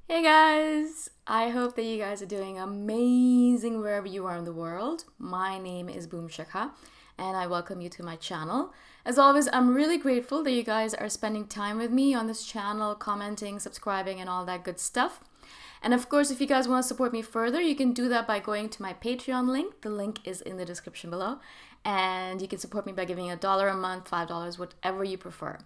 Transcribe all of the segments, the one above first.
Hey guys! I hope that you guys are doing amazing wherever you are in the world. My name is Shikha and I welcome you to my channel. As always, I'm really grateful that you guys are spending time with me on this channel, commenting, subscribing, and all that good stuff. And of course, if you guys want to support me further, you can do that by going to my Patreon link. The link is in the description below. And you can support me by giving $1 a month, $5, whatever you prefer.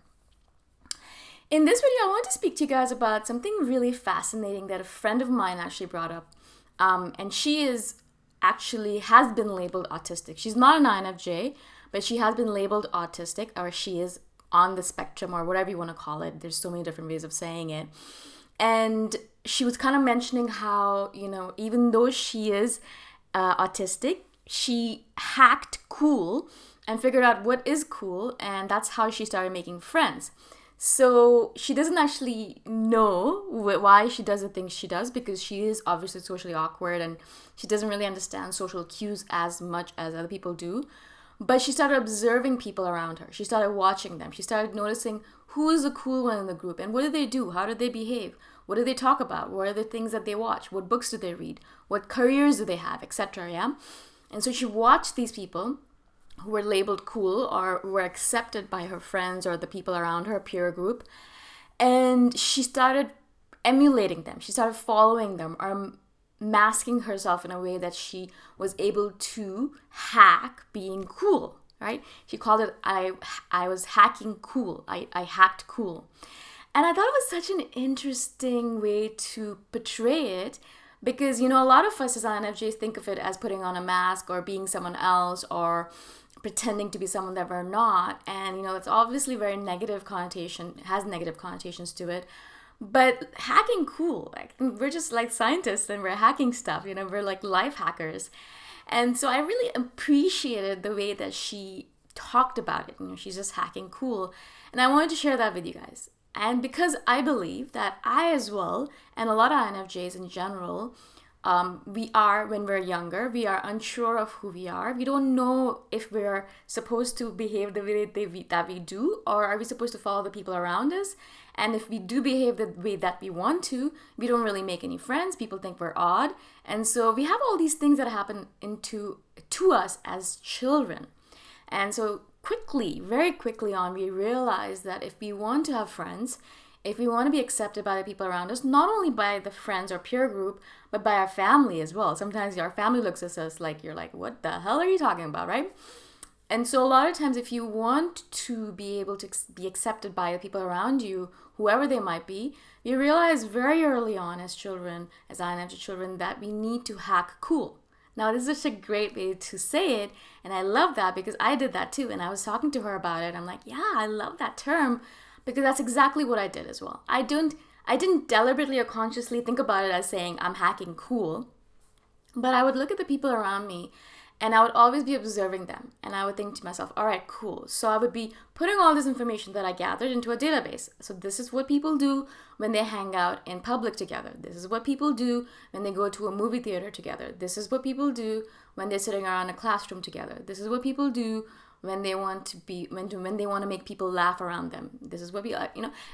In this video, I want to speak to you guys about something really fascinating that a friend of mine actually brought up. And she has been labeled autistic. She's not an INFJ, but she has been labeled autistic, or she is on the spectrum, or whatever you want to call it. There's so many different ways of saying it. And she was kind of mentioning how, even though she is autistic, she hacked cool and figured out what is cool, and that's how she started making friends. So she doesn't actually know why she does the things she does, because she is obviously socially awkward and she doesn't really understand social cues as much as other people do. But she started observing people around her. She started watching them. She started noticing who is the cool one in the group and what do they do? How do they behave? What do they talk about? What are the things that they watch? What books do they read? What careers do they have, etc. Yeah. And so she watched these people who were labeled cool or were accepted by her friends or the people around her peer group. And she started emulating them. She started following them or masking herself in a way that she was able to hack being cool, right? She called it, I was hacking cool. I hacked cool. And I thought it was such an interesting way to portray it, because, a lot of us as INFJs think of it as putting on a mask or being someone else or pretending to be someone that we're not. And, it's obviously very negative connotation, has negative connotations to it. But hacking cool, like, we're just like scientists and we're hacking stuff, we're like life hackers. And so I really appreciated the way that she talked about it. She's just hacking cool. And I wanted to share that with you guys. And because I believe that I as well, and a lot of INFJs in general, when we're younger, we are unsure of who we are. We don't know if we're supposed to behave the way that we do, or are we supposed to follow the people around us. And if we do behave the way that we want to, we don't really make any friends. People think we're odd. And so we have all these things that happen to us as children. And so very quickly on, we realize that if we want to have friends, if we want to be accepted by the people around us, not only by the friends or peer group, but by our family as well. Sometimes our family looks at us like, you're like, what the hell are you talking about, right? And so a lot of times, if you want to be able to be accepted by the people around you, whoever they might be, you realize very early on as children, as INFJ children, that we need to hack cool. Now, this is such a great way to say it, and I love that because I did that too, and I was talking to her about it. I'm like, yeah, I love that term, because that's exactly what I did as well. I didn't deliberately or consciously think about it as saying I'm hacking cool, but I would look at the people around me and I would always be observing them, and I would think to myself, all right, cool. So I would be putting all this information that I gathered into a database. So this is what people do when they hang out in public together. This is what people do when they go to a movie theater together. This is what people do when they're sitting around a classroom together. This is what people do when they want to make people laugh around them. This is what we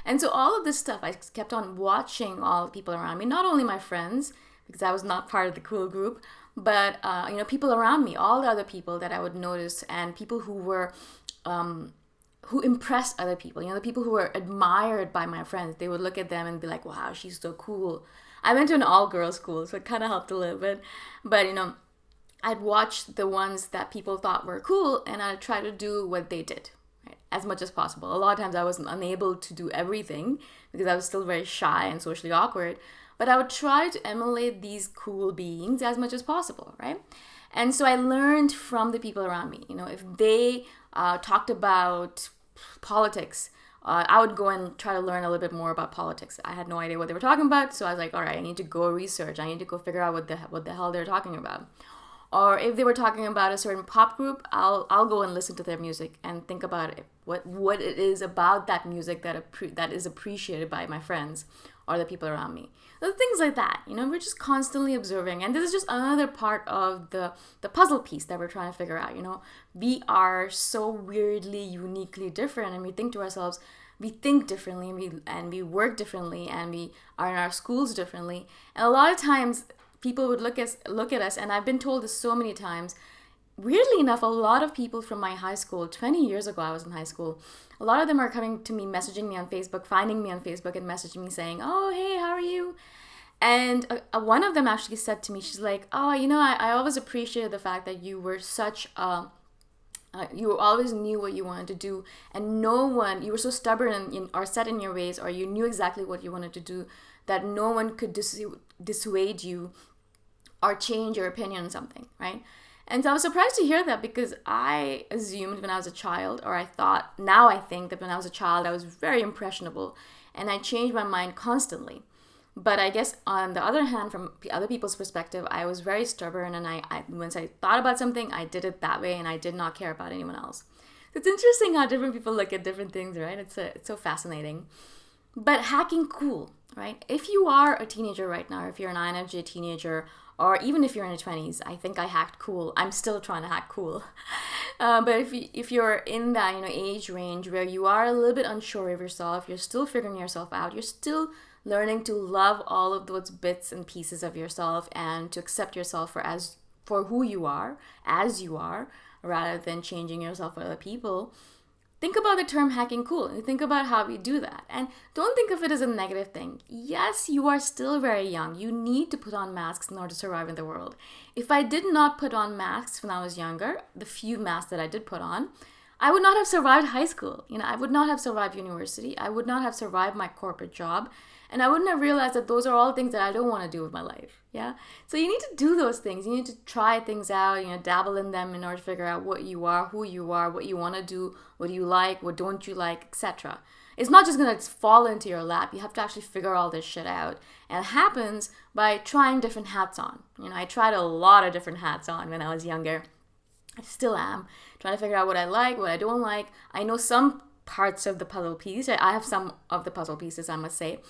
And so all of this stuff, I kept on watching all the people around me, not only my friends, because I was not part of the cool group, but people around me, all the other people that I would notice, and people who were who impressed other people. The people who were admired by my friends, they would look at them and be like, wow, she's so cool. I went to an all-girls school, so it kind of helped a little bit, but I'd watch the ones that people thought were cool, and I'd try to do what they did, right, as much as possible. A lot of times I wasn't unable to do everything because I was still very shy and socially awkward, but I would try to emulate these cool beings as much as possible, right? And so I learned from the people around me. If they talked about politics, I would go and try to learn a little bit more about politics. I had no idea what they were talking about, so I was like, all right, I need to go research. I need to go figure out what the hell they're talking about. Or if they were talking about a certain pop group, I'll go and listen to their music and think about it, what it is about that music that is appreciated by my friends or the people around me. Things like that. We're just constantly observing, and this is just another part of the puzzle piece that we're trying to figure out. We are so weirdly, uniquely different, and we think to ourselves, we think differently, and we work differently, and we are in our schools differently. And a lot of times people would look at us, and I've been told this so many times. Weirdly enough, a lot of people from my high school, 20 years ago I was in high school, a lot of them are coming to me, messaging me on Facebook, finding me on Facebook and messaging me saying, oh, hey, how are you? And one of them actually said to me, she's like, oh, I always appreciated the fact that you were such a, you always knew what you wanted to do, and you were so stubborn or set in your ways, or you knew exactly what you wanted to do, that no one could dissuade you or change your opinion on something, right? And so I was surprised to hear that, because I assumed when I was a child, or now I think that when I was a child, I was very impressionable and I changed my mind constantly. But I guess on the other hand, from other people's perspective, I was very stubborn, and once I thought about something, I did it that way, and I did not care about anyone else. It's interesting how different people look at different things, right? It's so fascinating. But hacking cool, right? If you are a teenager right now, if you're an INFJ teenager, or even if you're in your 20s, I think I hacked cool. I'm still trying to hack cool. But if you're in that age range where you are a little bit unsure of yourself, you're still figuring yourself out, you're still learning to love all of those bits and pieces of yourself, and to accept yourself for who you are, as you are, rather than changing yourself for other people. Think about the term hacking cool, and think about how we do that. And don't think of it as a negative thing. Yes, you are still very young. You need to put on masks in order to survive in the world. If I did not put on masks when I was younger, the few masks that I did put on, I would not have survived high school. I would not have survived university. I would not have survived my corporate job. And I wouldn't have realized that those are all things that I don't want to do with my life. Yeah. So you need to do those things. You need to try things out, dabble in them in order to figure out what you are, who you are, what you want to do, what do you like, what don't you like, etc. It's not just going to fall into your lap. You have to actually figure all this shit out. And it happens by trying different hats on. I tried a lot of different hats on when I was younger. I still am. Trying to figure out what I like, what I don't like. I know some parts of the puzzle piece. I have some of the puzzle pieces, I must say.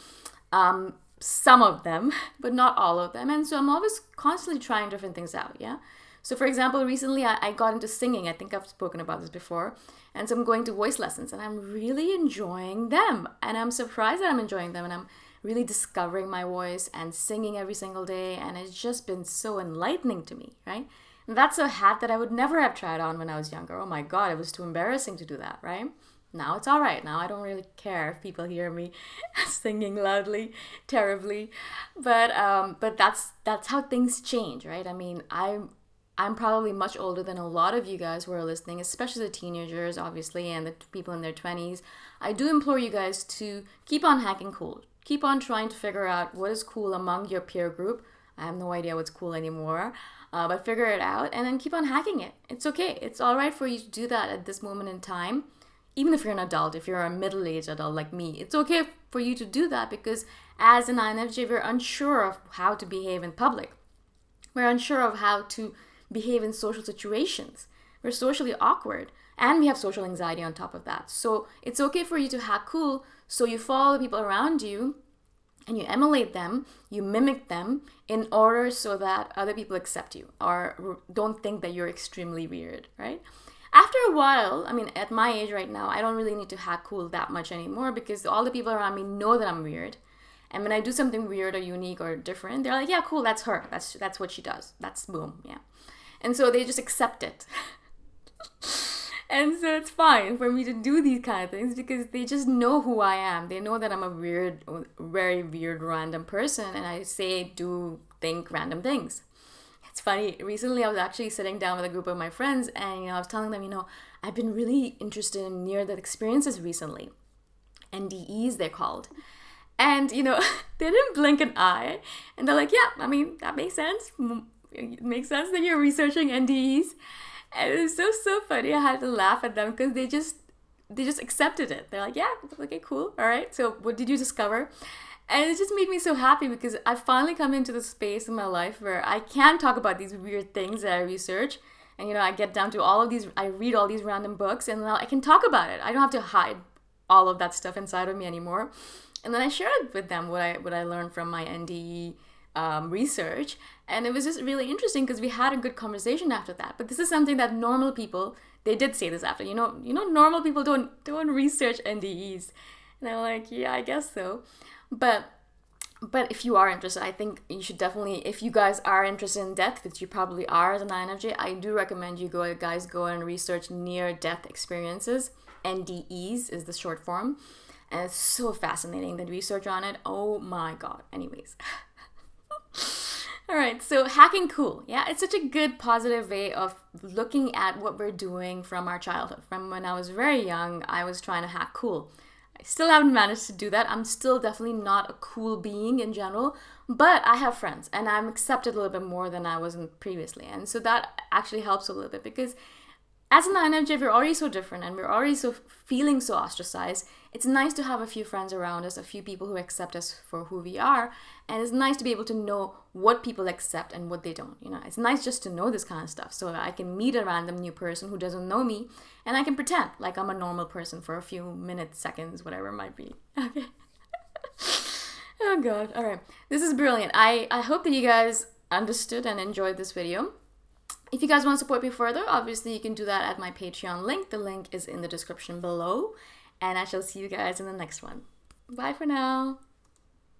Some of them, but not all of them. And so I'm always constantly trying different things out, yeah? So for example, recently I got into singing. I think I've spoken about this before. And so I'm going to voice lessons, and I'm really enjoying them. And I'm surprised that I'm enjoying them, and I'm really discovering my voice and singing every single day. And it's just been so enlightening to me, right? And that's a hat that I would never have tried on when I was younger. Oh my God, it was too embarrassing to do that, right? Now it's all right. Now I don't really care if people hear me singing loudly, terribly, but that's how things change, right? I mean, I'm probably much older than a lot of you guys who are listening, especially the teenagers, obviously, and the people in their 20s. I do implore you guys to keep on hacking cool. Keep on trying to figure out what is cool among your peer group. I have no idea what's cool anymore, but figure it out and then keep on hacking it. It's okay. It's all right for you to do that at this moment in time. Even if you're an adult, if you're a middle-aged adult like me, it's okay for you to do that, because as an INFJ, we're unsure of how to behave in public. We're unsure of how to behave in social situations. We're socially awkward, and we have social anxiety on top of that. So it's okay for you to hack cool, so you follow the people around you and you emulate them, you mimic them in order so that other people accept you or don't think that you're extremely weird, right? After a while, I mean, at my age right now, I don't really need to hack cool that much anymore, because all the people around me know that I'm weird. And when I do something weird or unique or different, they're like, yeah, cool, that's her. That's what she does. That's boom, yeah. And so they just accept it. And so it's fine for me to do these kind of things, because they just know who I am. They know that I'm a weird, very weird, random person, and I say, do, think random things. It's funny, recently I was actually sitting down with a group of my friends, and I was telling them, I've been really interested in near-death experiences recently. NDEs, they're called. And, they didn't blink an eye. And they're like, yeah, I mean, that makes sense. It makes sense that you're researching NDEs. And it was so funny. I had to laugh at them, because they just accepted it. They're like, yeah, okay, cool. All right. So what did you discover? And it just made me so happy, because I've finally come into the space in my life where I can talk about these weird things that I research. And, I get down to all of these, I read all these random books, and now I can talk about it. I don't have to hide all of that stuff inside of me anymore. And then I shared with them what I learned from my NDE research. And it was just really interesting, because we had a good conversation after that. But this is something that normal people, they did say this after, normal people don't research NDEs. And I'm like, yeah, I guess so. But if you are interested, I think you should definitely, if you guys are interested in death, which you probably are as an INFJ, I do recommend you guys go and research near-death experiences. NDEs is the short form. And it's so fascinating, the research on it. Oh my God. Anyways. All right, so hacking cool. Yeah, it's such a good positive way of looking at what we're doing from our childhood. From when I was very young, I was trying to hack cool. I still haven't managed to do that. I'm still definitely not a cool being in general, but I have friends and I'm accepted a little bit more than I wasn't previously. And so that actually helps a little bit because as an INFJ, we're already so different and we're already so feeling so ostracized. It's nice to have a few friends around us, a few people who accept us for who we are. And it's nice to be able to know what people accept and what they don't. You know, it's nice just to know this kind of stuff so I can meet a random new person who doesn't know me and I can pretend like I'm a normal person for a few minutes, seconds, whatever it might be. Okay. Oh God. All right. This is brilliant. I hope that you guys understood and enjoyed this video. If you guys want to support me further, obviously you can do that at my Patreon link. The link is in the description below. And I shall see you guys in the next one. Bye for now.